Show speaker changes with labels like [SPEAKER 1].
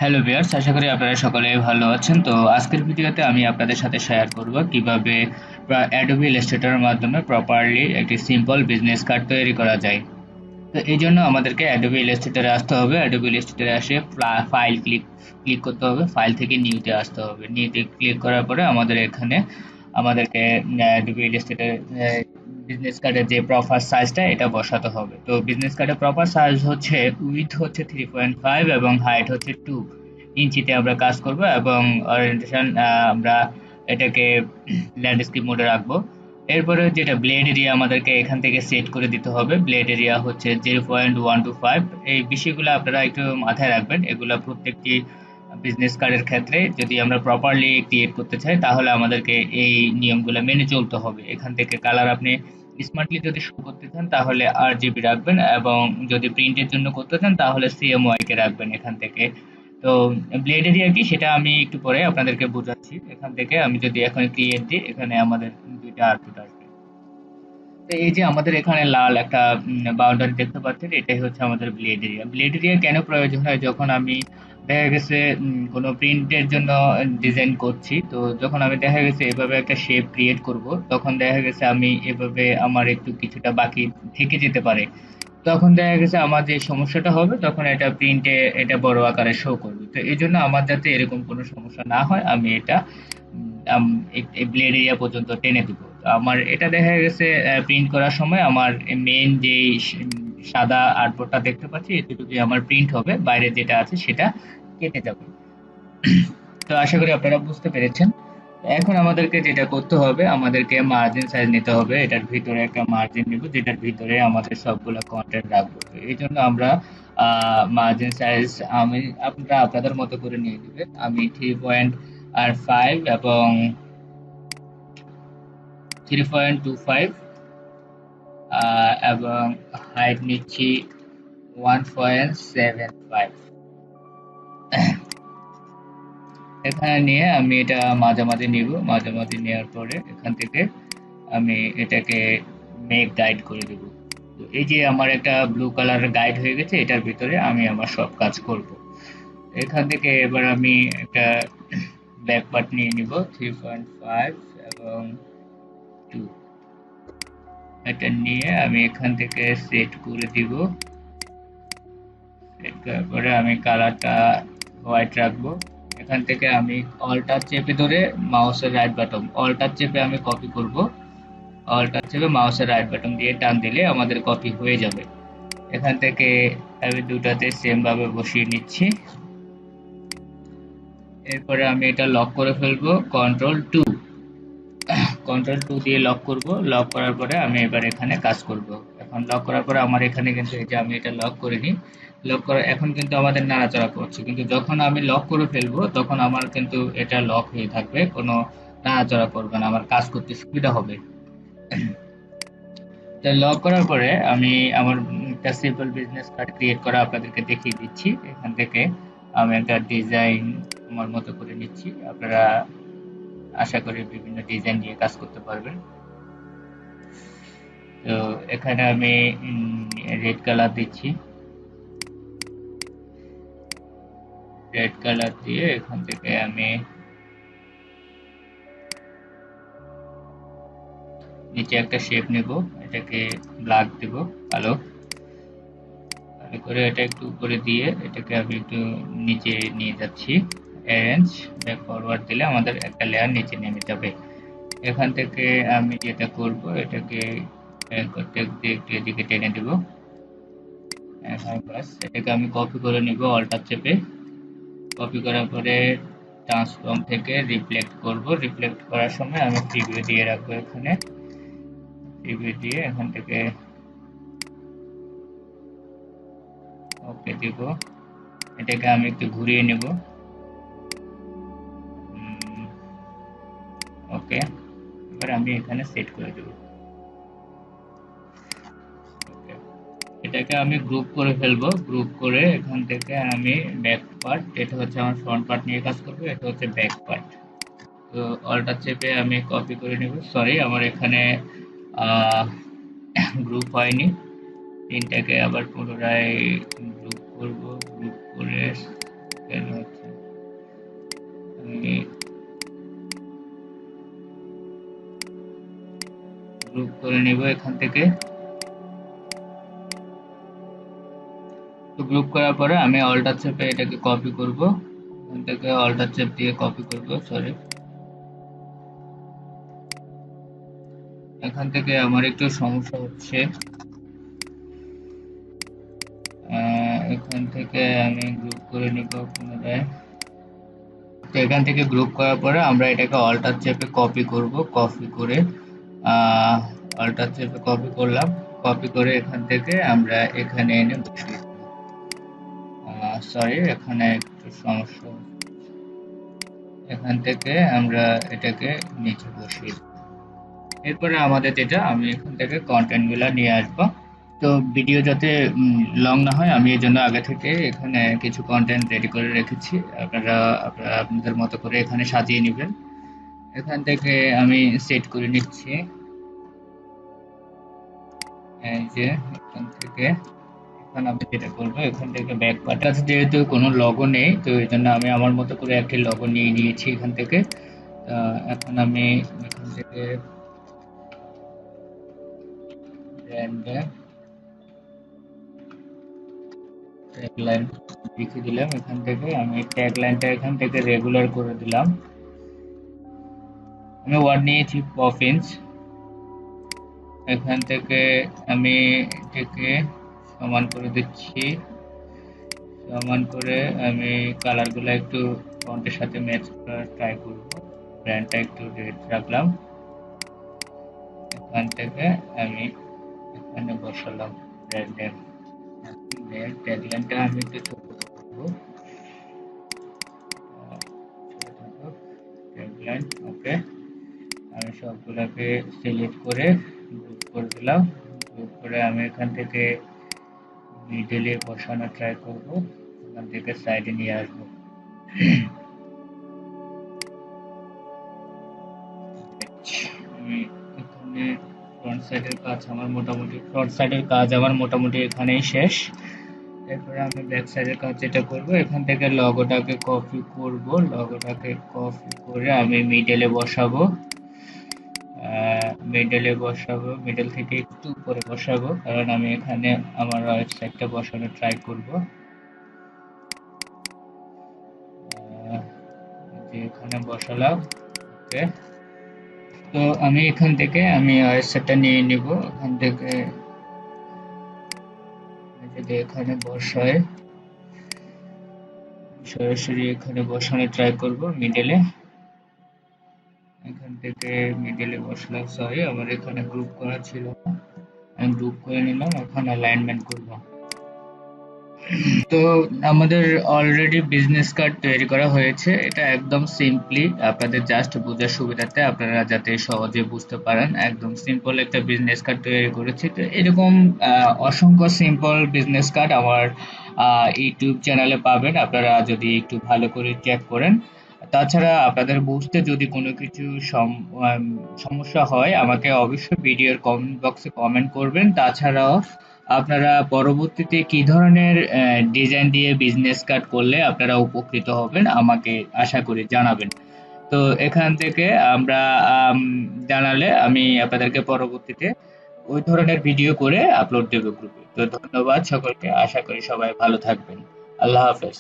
[SPEAKER 1] Hello viewers, আশা করি আপনারা সকলে ভালো আছেন। তো আজকের ভিডিওতে আমি আপনাদের সাথে শেয়ার করব কিভাবে অ্যাডোবি ইলাস্ট্রেটরের মাধ্যমে প্রপারলি একটি সিম্পল বিজনেস কার্ড তৈরি করা যায়। তো এই জন্য আমাদেরকে অ্যাডোবি ইলাস্ট্রেটরে আসতে হবে। অ্যাডোবি ইলাস্ট্রেটরে আসে ফাইল ক্লিক করতে হবে, ফাইল থেকে নিউতে আসতে হবে। নিউতে ক্লিক করার পরে আমাদেরকে অ্যাডোবি ইলাস্ট্রেটর বিজনেস কার্ডের যে প্রপার সাইজটা এটা বসাতে হবে। তো বিজনেস কার্ডের প্রপার সাইজ হচ্ছে উইথ হচ্ছে 3.5 এবং হাইট হচ্ছে 2 ইঞ্চিতে আমরা কাজ করব এবং ওরিয়েন্টেশন আমরা এটাকে ল্যান্ডস্কেপ মোডে রাখবো। এরপরে যেটা ব্লেড এরিয়া আমাদেরকে এখান থেকে সেট করে দিতে হবে। ব্লেড এরিয়া হচ্ছে 0.125। এই বিষয়গুলো আপনারা একটু মাথায় রাখবেন। এগুলো প্রত্যেকটি বিজনেস কার্ডের ক্ষেত্রে যদি আমরা প্রপারলি ক্রিয়েট করতে চাই তাহলে আমাদেরকে এই নিয়মগুলো মেনে চলতে হবে। এখান থেকে কালার আপনি স্মার্টলি যদি শো করতে চান তাহলে RGB রাখবেন এবং যদি প্রিন্টের জন্য করতে চান তাহলে CMYK রাখবেন এখান থেকে। তো ব্লেড এরিয়া কি সেটা আমি একটু পরে আপনাদেরকে বোঝাচ্ছি। এখান থেকে আমি যদি এখন ক্রিয়েট দিই এখানে আমাদের দুইটা আউটপুট আসবে। তো এই যে আমাদের এখানে লাল একটা বাউন্ডারি দেখতে পাচ্ছেন, এটাই হচ্ছে আমাদের ব্লেড এরিয়া। ব্লেড এরিয়া কেন প্রয়োজন হয়? যখন আমি দেখা গেছে কোনো প্রিন্টের জন্য ডিজাইন করছি, তো যখন আমি দেখা গেছে এভাবে একটা শেপ ক্রিয়েট করব, তখন দেখা গেছে আমি এভাবে আমার একটু কিছুটা বাকি থেকে যেতে পারে। তখন দেখা গেছে আমার যে সমস্যাটা হবে তখন এটা প্রিন্টে এটা বড় আকারে শো করবে। তো এই জন্য আমার যাতে এরকম কোনো সমস্যা না হয় আমি এটা এই ব্লেড এরিয়া পর্যন্ত টেনে দিব। তো আমার এটা দেখা গেছে প্রিন্ট করার সময় আমার মেইন যে সাদা আর্টবোর্ডটা দেখতে পাচ্ছি এতটুকুই আমার প্রিন্ট হবে, বাইরে যেটা আছে সেটা কেটে যাবে। তো আশা করি আপনারা বুঝতে পেরেছেন। এখন আমাদেরকে যেটা করতে হবে, আমাদেরকে মার্জিন সাইজ নিতে হবে। এটার ভিতরে একটা মার্জিন নিব যেটার ভিতরে আমাদের সবগুলো কন্টেন্ট রাখবো। তো এই জন্য আমরা মার্জিন সাইজ আপনারা আপনাদের মতো করে নিয়ে নেবেন। আমি 3.5 এবং 3.25 এবং হাইট নিচ্ছি 1.75। এখানে নিয়ে আমি এটা মাঝামাঝি নিব। মাঝামাঝি নেওয়ার পরে এখান থেকে আমি এটাকে মেক গাইড করে দেব। তো এই যে আমার একটা ব্লু কালারের গাইড হয়ে গেছে, এটার ভিতরে আমি আমার সব কাজ করব। এখান থেকে এবার আমি একটা ব্যাক পার্ট নিয়ে নিব 3.5 এবং 2। এটা নিয়ে আমি এখান থেকে সেট করে দিব। সেট করার পরে আমি কালারটা হোয়াইট রাখবো। এখান থেকে আমি অল্টার চেপে ধরে মাউসের রাইট বাটন অল্টার চেপে আমি কপি করব। অল্টার চেপে মাউসের রাইট বাটন দিয়ে টান দিলে আমাদের কপি হয়ে যাবে। এখান থেকে আমি দুটাতে সেম ভাবে বসিয়ে নিচ্ছি। এরপরে আমি এটা লক করে ফেলবো কন্ট্রোল টু দিয়ে লক করব। লক করার পরে আমি এবার এখানে কাজ করব। এখন লক করার পরে আমার এখানে কিন্তু এই যে আমি এটা লক করে নিই। লক করা এখন কিন্তু আমাদের নাড়াচাড়া করছে, কিন্তু যখন আমি লক করে ফেলবো তখন আমার কিন্তু এটা লক হয়ে থাকবে, কোনো নাড়াচাড়া করবে না, আমার কাজ করতে সুবিধা হবে। তো লক করার পরে আমি আমার একটা সিম্পল বিজনেস কার্ড ক্রিয়েট করা আপনাদেরকে দেখিয়ে দিচ্ছি। এখান থেকে আমি একটা ডিজাইন আমার মতো করে নিচ্ছি। আপনারা আশা করি বিভিন্ন ডিজাইন নিয়ে কাজ করতে পারবেন। তো এখানে আমি রেড কালার দিচ্ছি। রেড কালার দিয়ে এখান থেকে আমি নিচে একটা শেপ নেব, এটাকে ব্ল্যাক দেব, কালো করে এটা একটু উপরে দিয়ে এটাকে আমি একটু নিচে নিয়ে যাচ্ছি। অ্যারেঞ্জ ব্যাক ফরওয়ার্ড দিলে আমাদের একটা লেয়ার নিচে নেমে যাবে। এখান থেকে আমি যেটা করব এটাকে করতে একটু এদিকে টেনে দেব। এখন বাস এটাকে আমি কপি করে নিব অল্টার চেপে। কপি করার পরে ট্রান্সফর্ম থেকে রিফ্লেক্ট করব। রিফ্লেক্ট করার সময় আমি প্রিভিউ দিয়ে রাখবো। এখানে প্রিভিউ দিয়ে এখান থেকে ওকে দিব। এটাকে আমি একটু ঘুরিয়ে নেব। ওকে, এবার আমি এখানে সেট করে দেব। ওকে, এটাকে আমি গ্রুপ করে ফেলবো। গ্রুপ করে এখান থেকে আমি ব্যাক পার্ট, এটা হচ্ছে আমার ফ্রন্ট পার্ট নিয়ে কাজ করবো, এটা হচ্ছে ব্যাক পার্ট। তো অল্টার চেপে আমি কপি করে নেব। সরি, আমার এখানে গ্রুপ হয়নি। তিনটাকে আবার পুনরায় গ্রুপ করব। গ্রুপ করে গ্রুপ করে নিব এখান থেকে। তো গ্রুপ করার পরে আমি অল্টার চেপে এটাকে কপি করব, এখান থেকে অল্টার চেপ দিয়ে কপি করব, সরি। এখান থেকে আমার একটু সমস্যা হচ্ছে, এখান থেকে আমি গ্রুপ করে নিব পুনরায়। তো এখান থেকে গ্রুপ করার পরে আমরা এটাকে অল্টার চেপে কপি করব, কপি করে অল্টার চেপে কপি করলাম, কপি করে এখান থেকে আমরা এখানে এনে বসিয়ে দেব। সরি, এখানে একটু সমস্যা, এখান থেকে আমরা এটাকে নিচে বসিয়ে দেব। এরপরে আমাদের যেটা, আমি এখান থেকে কন্টেন্ট গুলা নিয়ে আসবো। তো ভিডিও যাতে লং না হয়, আমি এই জন্য আগে থেকে এখানে কিছু কন্টেন্ট রেডি করে রেখেছি, আপনারা আপনাদের মতো করে এখানে সাজিয়ে নেবেন। এখান থেকে আমি সেট করে নিচ্ছি, এই যে এখান থেকে। এখন আমি যেটা করবো, এখান থেকে ব্যাক পার্ট আছে, যেহেতু কোনো লগো নেই, তো এই জন্য আমি আমার মতো করে একটি লগো নিয়ে নিয়েছি এখান থেকে। এখন আমি এখান থেকে ব্র্যান্ডে ট্যাগলাইন লিখে দিলাম, এখান থেকে আমি ট্যাগলাইনটা এখান থেকে রেগুলার করে দিলাম। আমি ওয়ার্ড নিয়েছি পফিন্স, এখান থেকে আমি এটাকে সমান করে দিচ্ছি, সমান করে আমি কালারগুলো একটু ফন্টের সাথে ম্যাচ করার ট্রাই করব। ব্র্যান্ডটা একটু রেড রাখলাম, এখান থেকে আমি এখানে বসালাম ব্র্যান্ডের ট্যাগলাইনটা আমি একটু ছোট করবো, ট্যাগলাইন ওকে। আমি সবগুলোকে সিলেক্ট করে গ্রুপ করে দিলাম, গ্রুপ করে আমি এখান থেকে মিডলে বসানো ট্রাই করব, এখান থেকে সাইডে নিয়ে আসবো। আমি এখানে ফ্রন্ট সাইডের কাজ আমার মোটামুটি এখানেই শেষ। এরপরে আমি ব্যাক সাইডের কাজ যেটা করব, এখান থেকে লগোটাকে কপি করব, লগোটাকে কপি করে আমি মিডলে বসাবো, মিডল থেকে একটু উপরে বসাবো, কারণ আমি এখানে আমার ওয়েবসাইটটা বসানোর ট্রাই করব। যে এখানে বসালাম, ওকে। তো আমি এখান থেকে আমি ওয়েবসাইটটা নিয়ে নিব, এখান থেকে যদি এখানে বসায় সরাসরি এখানে বসানোর ট্রাই করব মিডলে, এখান থেকে মিডলে বসলাম, সরি আমার এখানে গ্রুপ করা ছিল না, আমি গ্রুপ করে নিলাম, এখন অ্যালাইনমেন্ট করব। তো আমাদের অলরেডি বিজনেস কার্ড তৈরি করা হয়েছে, এটা একদম সিম্পলি আপনাদের জাস্ট বোঝার সুবিধাতে আপনারা যাতে সহজে বুঝতে পারেন, একদম সিম্পল একটা বিজনেস কার্ড তৈরি করেছি। তো এরকম অসংখ্য সিম্পল বিজনেস কার্ড আমার ইউটিউব চ্যানেলে পাবেন, আপনারা যদি একটু ভালো করে চেক করেন। তাছাড়া আপনাদের বুঝতে যদি কোনো কিছু সমস্যা হয়, আমাকে অবশ্যই ভিডিওর কমেন্ট বক্সে কমেন্ট করবেন। তাছাড়াও আপনারা পরবর্তীতে কি ধরনের ডিজাইন দিয়ে বিজনেস কার্ড করলে আপনারা উপকৃত হবেন, আমাকে আশা করি জানাবেন। তো এখান থেকে আমরা জানালে আমি আপনাদেরকে পরবর্তীতে ওই ধরনের ভিডিও করে আপলোড দেব গ্রুপে। তো ধন্যবাদ সকলকে, আশা করি সবাই ভালো থাকবেন। আল্লাহ হাফেজ।